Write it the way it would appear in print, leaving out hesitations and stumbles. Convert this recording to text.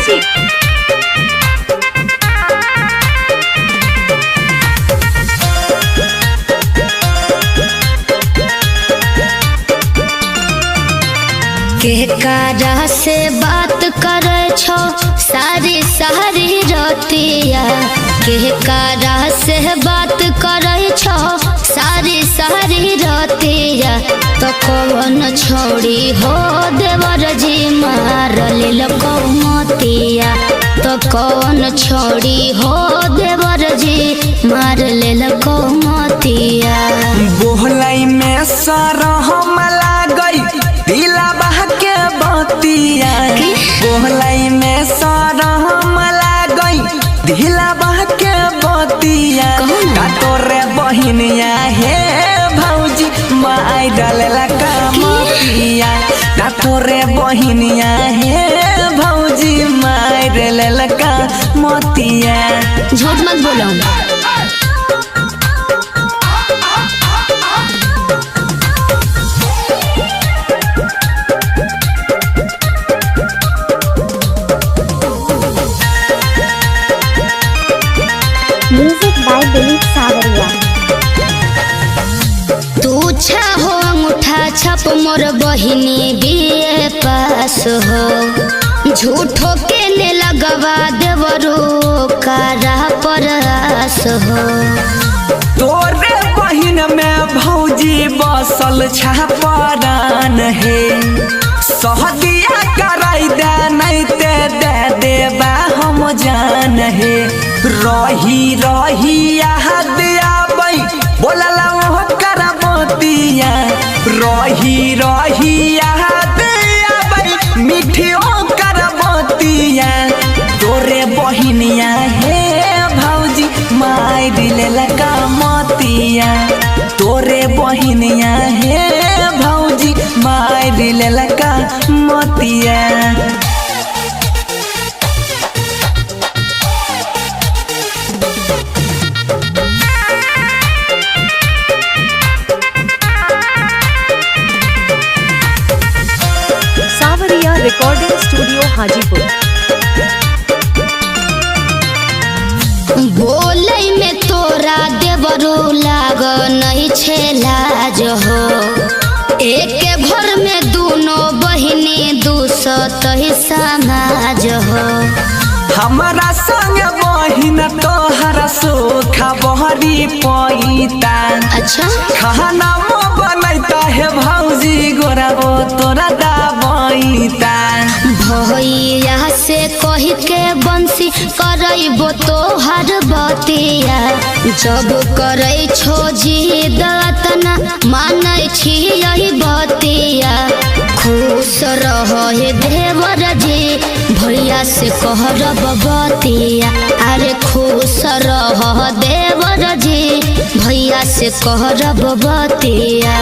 Music. केकरा से बात करे छो सारी सारी रतिया, केकरा से बात करे छो सारी सारी रतिया। तो कौन छोड़ी हो देवर जी मार लेल कौमतिया, तो कौन छोड़ी हो देवर जी मार लेल कौमतिया। बोहलाई में सरहम लागई दिला बह के बतिया, बोहलाई में सरहम लागई दिला बह के बतिया। का तोरे बहिनिया हे भौजी माई डालेला कामतिया, का तोरे बहिनिया हे भौजी माई डालेला कामतिया। झूठ मत बोलो। म्यूजिक बाय दिलीप सावरिया। तू हो अंगूठा छप मोर बहिनी बीए पास हो, झूठो के ने लगवा देवरो कारा परस हो। तोरे बहिन में भौजी बसल छापरान है, सहदिया कराई दे नहीं ते दे देबा हम जान है। रही रही याद आबै बोलला वो करबतिया, रही रही याद आबै मिठियो करबतिया। तोरे बहिनिया हे भौजी माई दिलेला कामतिया, तोरे बहिनिया हे भौजी माई दिलेला कामतिया। सावरिया रिकॉर्डिंग स्टूडियो हाजीपुर। बोलै में तोरा देवरो लाग नहीं छे लाज हो, एक घर में दोनों बहिनी दूसत ही समाज हो। हमारा संग बहिन तोहरा सोखा बहरी पैता। अच्छा खाना वो बनैता है भौजी गोरा वो तोरा दाबैता। भैया से कही के बंसी करैबो तोहर बतिया, जब करै छो जिद तना मानै छी यही बतिया। खुश रहे देवर जी भैया से कहरब बतिया, अरे खुश रह देवर जी भैया से कहरब बतिया।